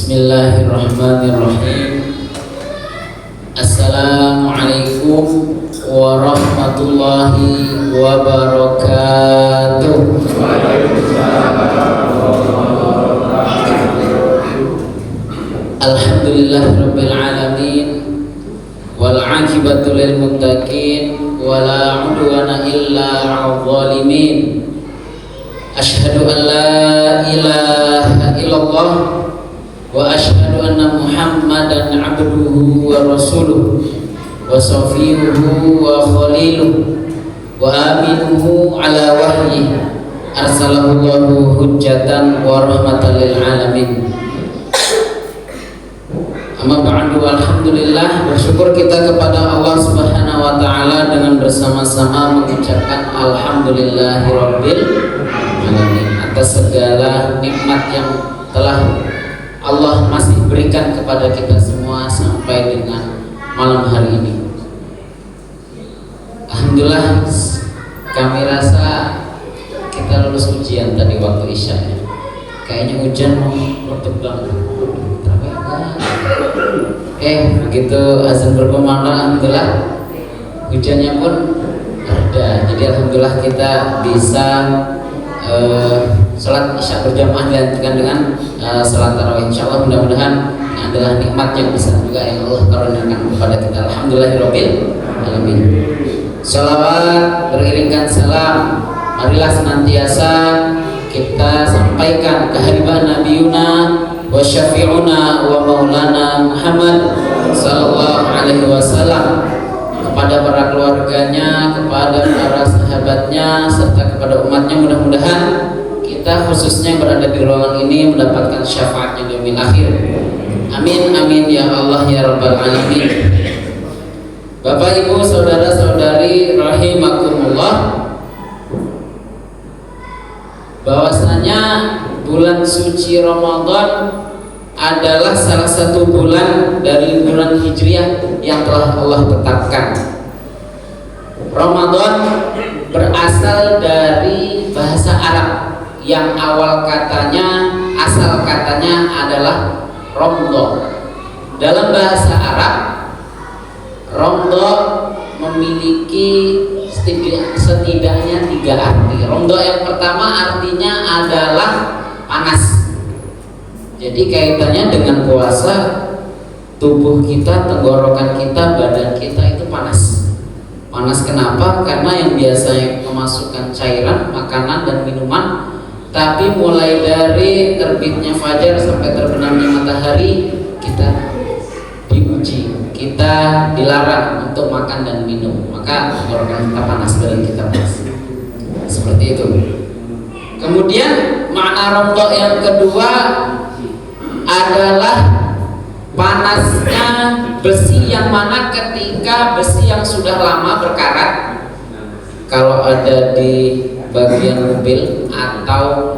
Bismillahirrahmanirrahim. Assalamualaikum warahmatullahi wabarakatuh. Alhamdulillah rabbil alamin wal aqibatu lil muttaqin wala udwana illa 'alal zalimin. Asyhadu an la ilaha illallah wa asyhadu anna Muhammadan abduhu wa rasuluh wa safiyuhu wa khaliluh wa aminuhu ala wahyi arsalahu Allahu hujjatan wa rahmatan lil alamin. Amma ba'du, alhamdulillah, bersyukur kita kepada Allah Subhanahu wa taala dengan bersama-sama mengucapkan alhamdulillahirabbil alamin atas segala nikmat yang telah Allah masih berikan kepada kita semua sampai dengan malam hari ini. Alhamdulillah, kami rasa kita lulus ujian tadi waktu isya ya. Kayaknya hujan mau lebat banget. Begitu azan berkumandang, alhamdulillah hujannya pun reda. Jadi alhamdulillah kita bisa sholat isya berjamaah dilanjutkan dengan sholat tarawih. Insyaallah mudah-mudahan ini adalah nikmat yang besar juga yang Allah karuniakan kepada kita. Alhamdulillahirabbil alamin. Shalawat beriringkan salam, marilah senantiasa kita sampaikan kehadiran Nabiuna wa syafi'una wa maulana Muhammad sallallahu alaihi wasallam kepada para keluarganya, kepada para sahabatnya, serta kepada umatnya. Mudah-mudahan kita khususnya yang berada di ruangan ini mendapatkan syafaatnya di yaumil akhir. Amin amin ya Allah ya rabbal alamin. Bapak Ibu saudara-saudari rahimakumullah, bahwasanya bulan suci Ramadan adalah salah satu bulan dari bulan Hijriah yang telah Allah tetapkan. Ramadan berasal dari bahasa Arab yang asal katanya adalah romdo. Dalam bahasa Arab, romdo memiliki setidaknya 3 arti. Romdo yang pertama artinya adalah panas. Jadi kaitannya dengan puasa, tubuh kita, tenggorokan kita, badan kita itu panas. Panas kenapa? Karena yang biasanya memasukkan cairan, makanan dan minuman, tapi mulai dari terbitnya fajar sampai terbenamnya matahari kita diuji, kita dilarang untuk makan dan minum. Maka tenggorokan kita panas, badan kita panas. Seperti itu. Kemudian makna romdo yang kedua adalah panasnya besi, yang mana ketika besi yang sudah lama berkarat, kalau ada di bagian mobil atau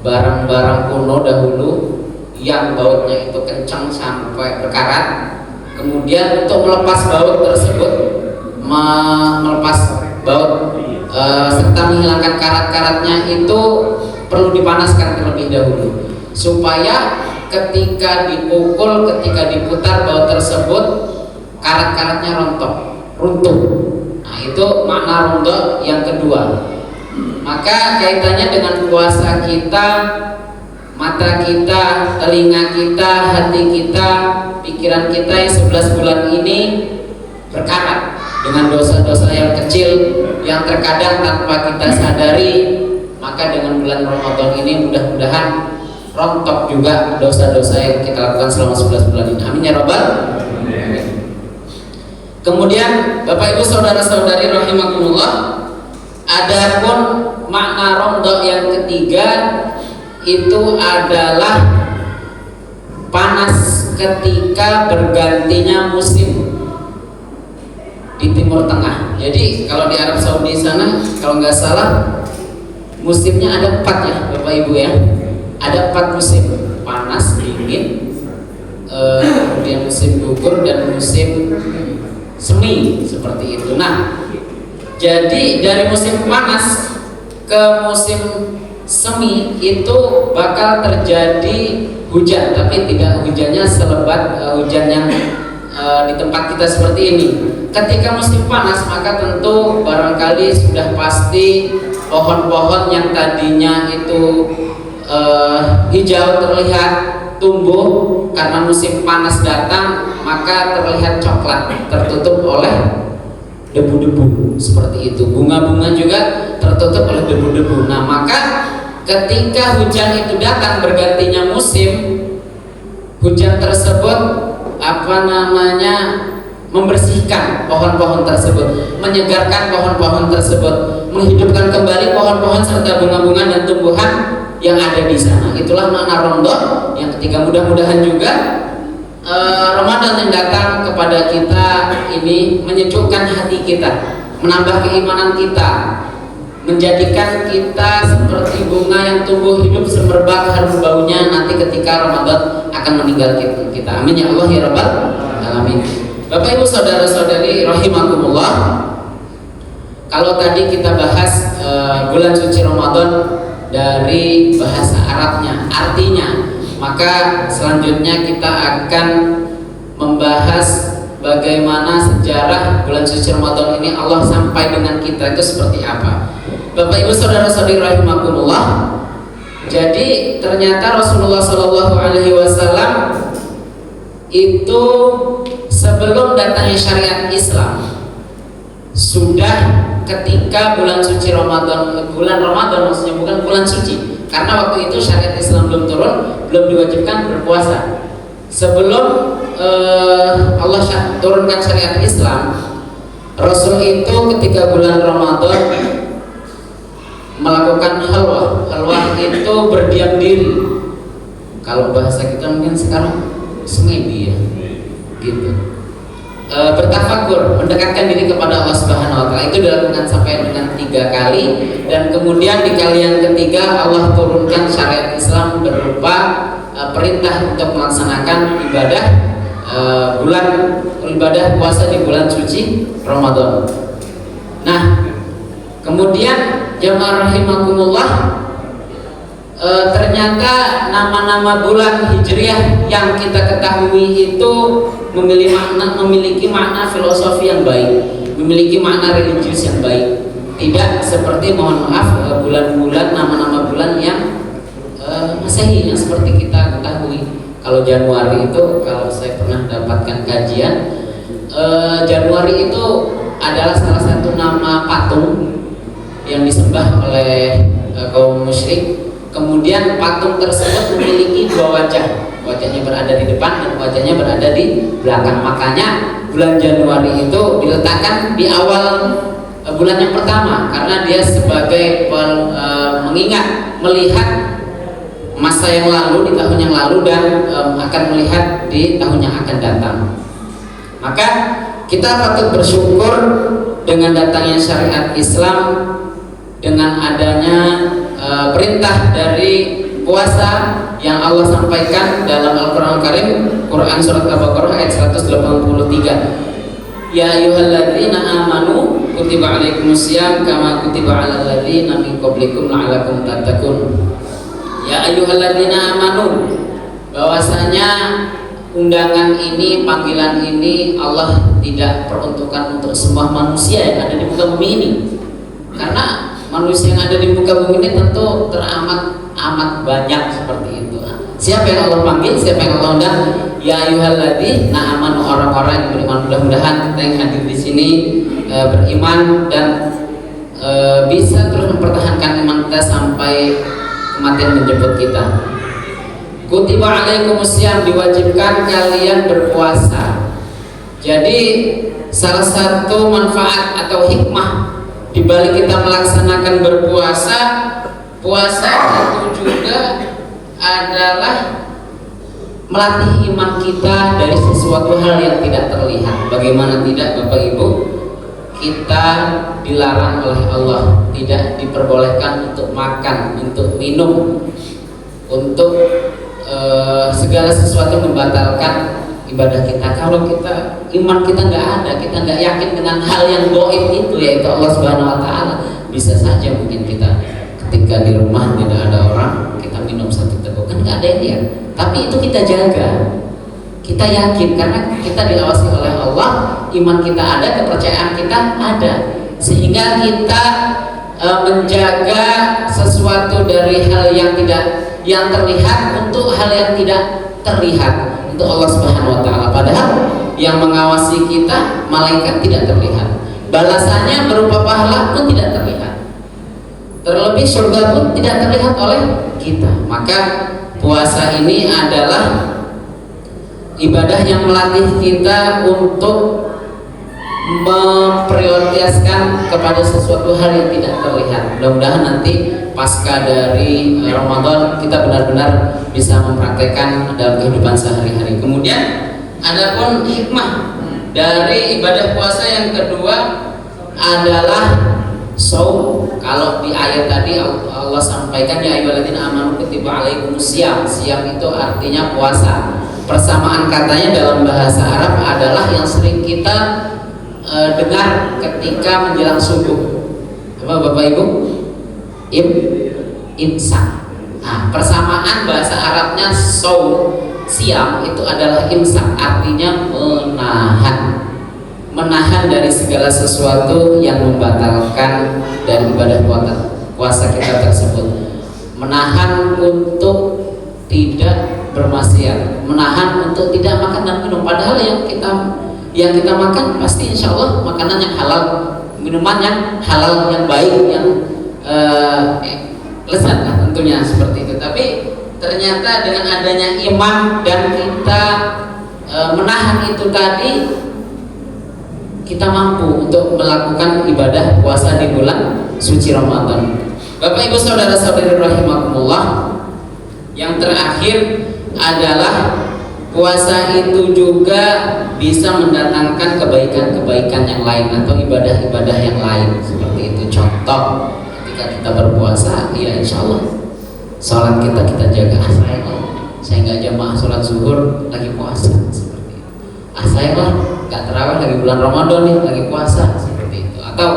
barang-barang kuno dahulu yang bautnya itu kencang sampai berkarat, kemudian untuk melepas baut tersebut, melepas baut serta menghilangkan karat-karatnya itu perlu dipanaskan terlebih dahulu supaya ketika dipukul, ketika diputar baut tersebut, karat-karatnya runtuh. Nah, itu makna rondo yang kedua. Maka kaitannya dengan puasa kita, mata kita, telinga kita, hati kita, pikiran kita yang 11 bulan ini berkarat dengan dosa-dosa yang kecil yang terkadang tanpa kita sadari. Maka dengan bulan Ramadan ini mudah-mudahan rontok juga dosa-dosa yang kita lakukan selama 11 bulan ini. Amin ya rabbal alamin. Kemudian Bapak Ibu saudara-saudari rahimakumullah, adapun makna rondo yang ketiga itu adalah panas ketika bergantinya musim di Timur Tengah. Jadi kalau di Arab Saudi sana, kalau nggak salah musimnya ada 4 ya Bapak Ibu ya. Ada 4 musim, panas, dingin, kemudian musim gugur dan musim semi, seperti itu. Nah, jadi dari musim panas ke musim semi itu bakal terjadi hujan, tapi tidak hujannya selebat hujan yang di tempat kita seperti ini. Ketika musim panas, maka tentu barangkali sudah pasti pohon-pohon yang tadinya itu hijau terlihat tumbuh karena musim panas datang, maka terlihat coklat, tertutup oleh debu-debu seperti itu. Bunga-bunga juga tertutup oleh debu-debu. Nah, maka ketika hujan itu datang bergantinya musim, hujan tersebut membersihkan pohon-pohon tersebut, menyegarkan pohon-pohon tersebut, menghidupkan kembali pohon-pohon serta bunga-bunga dan tumbuhan yang ada di sana. Itulah makna Ramadan yang ketiga. Mudah-mudahan juga Ramadan yang datang kepada kita ini menyejukkan hati kita, menambah keimanan kita, menjadikan kita seperti bunga yang tumbuh hidup semerbak harum baunya nanti ketika Ramadan akan meninggalkan kita. Amin ya Allah ya Rabbal alamin. Bapak Ibu saudara-saudari rahimakumullah, kalau tadi kita bahas bulan suci Ramadan dari bahasa Arabnya, artinya, maka selanjutnya kita akan membahas bagaimana sejarah bulan suci Ramadan ini Allah sampai dengan kita itu seperti apa. Bapak Ibu saudara-saudari rahimakumullah, jadi ternyata Rasulullah Shallallahu Alaihi Wasallam itu sebelum datangnya syariat Islam sudah ketika bulan suci Ramadan, bulan Ramadan maksudnya, bukan bulan suci, karena waktu itu syariat Islam belum turun, belum diwajibkan berpuasa. Sebelum Allah turunkan syariat Islam, Rasul itu ketika bulan Ramadan melakukan halwah. Halwah itu berdiam diri. Kalau bahasa kita mungkin sekarang semedi ya, gitu. Bertafakur, mendekatkan diri kepada Allah Subhanahu Wa Taala. Itu dilakukan sampai dengan 3 kali, dan kemudian di kali yang ketiga Allah turunkan syariat Islam berupa perintah untuk melaksanakan ibadah puasa di bulan suci Ramadan. Nah, kemudian jamaah rahimakumullah, ternyata nama-nama bulan Hijriah yang kita ketahui itu memiliki makna filosofi yang baik, memiliki makna religius yang baik. Tidak seperti, mohon maaf, bulan-bulan, nama-nama bulan yang Masehi yang seperti kita ketahui. Kalau Januari itu, kalau saya pernah dapatkan kajian, Januari itu adalah salah satu nama patung yang disembah oleh kaum musyrik. Kemudian patung tersebut memiliki 2 wajah, wajahnya berada di depan dan wajahnya berada di belakang. Makanya bulan Januari itu diletakkan di awal bulan yang pertama, karena dia sebagai mengingat, melihat masa yang lalu, di tahun yang lalu, dan akan melihat di tahun yang akan datang. Maka kita patut bersyukur dengan datangnya syariat Islam, dengan adanya perintah dari puasa yang Allah sampaikan dalam Al-Quran Karim, Quran Surat Al-Baqarah ayat 183. Ya ayyuhalladzina amanu kutiba alaikumusiyam kama kutiba alal ladzina min qablikum la'allakum tattaqun. Ya ayyuhalladzina amanu, bahwasanya undangan ini, panggilan ini Allah tidak peruntukkan untuk semua manusia yang ada di muka bumi ini, karena manusia yang ada di muka bumi ini tentu amat banyak seperti itu. Siapa yang Allah panggil, siapa yang Allah undang? Ya ayyuhalladzina amanu, orang-orang yang beriman. Mudah-mudahan kita yang hadir di sini beriman dan bisa terus mempertahankan iman kita sampai kematian menjemput kita. Kutiba alaikumusiyam, diwajibkan kalian berpuasa. Jadi salah satu manfaat atau hikmah di balik kita melaksanakan berpuasa, puasa itu juga adalah melatih iman kita dari sesuatu hal yang tidak terlihat. Bagaimana tidak, Bapak Ibu? Kita dilarang oleh Allah, tidak diperbolehkan untuk makan, untuk minum, untuk segala sesuatu membatalkan ibadah kita. Kalau kita, iman kita nggak ada, kita nggak yakin dengan hal yang gaib itu, yaitu Allah Subhanahu Wa Taala, bisa saja mungkin kita ketika di rumah tidak ada orang kita minum satu teguk, kan nggak ada yang lihat, tapi itu kita jaga, kita yakin karena kita diawasi oleh Allah, iman kita ada, kepercayaan kita ada, sehingga kita menjaga sesuatu dari hal yang terlihat untuk hal yang tidak terlihat untuk Allah Subhanahu wa taala. Padahal yang mengawasi kita malaikat tidak terlihat, balasannya berupa pahala pun tidak terlihat, terlebih surga pun tidak terlihat oleh kita. Maka puasa ini adalah ibadah yang melatih kita untuk memprioritaskan kepada sesuatu hal yang tidak terlihat. Mudah-mudahan nanti pasca dari Ramadan kita benar-benar bisa mempraktekkan dalam kehidupan sehari-hari. Kemudian adapun hikmah dari ibadah puasa yang kedua adalah saum. Kalau di ayat tadi Allah sampaikan ya ayyuhalladzina amanu kutiba alaikumusiyam. Siam itu artinya puasa. Persamaan katanya dalam bahasa Arab adalah yang sering kita dengar ketika menjelang subuh. Apa Bapak Ibu? Imsak. Nah, persamaan bahasa Arabnya saum, siam itu adalah imsak, artinya menahan dari segala sesuatu yang membatalkan dari ibadah puasa kita tersebut. Menahan untuk tidak bermaksiat, menahan untuk tidak makan dan minum, padahal yang kita makan pasti insya Allah makanan yang halal, minuman yang halal, yang baik, yang lezat lah tentunya seperti itu. Tapi ternyata dengan adanya iman dan kita menahan itu tadi, kita mampu untuk melakukan ibadah puasa di bulan suci Ramadan. Bapak Ibu saudara-saudari rahimakumullah, yang terakhir adalah puasa itu juga bisa mendatangkan kebaikan-kebaikan yang lain atau ibadah-ibadah yang lain. Seperti itu, contoh ketika kita berpuasa, ya insya Allah sholat kita jaga. Saya nggak jamaah sholat zuhur lagi puasa, seperti itu. Saya lah nggak terawih lagi bulan Ramadan nih, lagi puasa, seperti itu. Atau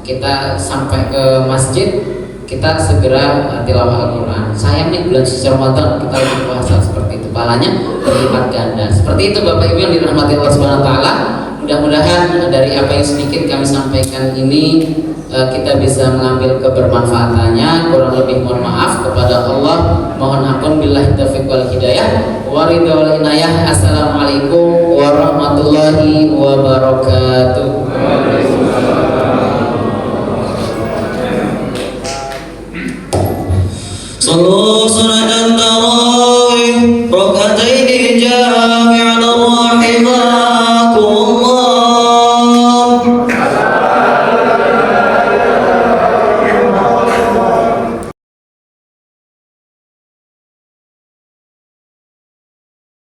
kita sampai ke masjid, kita segera tilawah Al-Quran. Sayang nih bulan suci Ramadan kita lagi puasa, seperti itu, pahalanya berlipat ganda. Seperti itu Bapak Ibu yang dirahmati Allah Subhanahu wa taala. Mudah-mudahan dari apa yang sedikit kami sampaikan ini kita bisa mengambil kebermanfaatannya. Kurang lebih mohon maaf kepada Allah, mohon ampun, billahi taufiq wal hidayah wa ridha wal inayah. Assalamualaikum warahmatullahi wabarakatuh. Sallallahu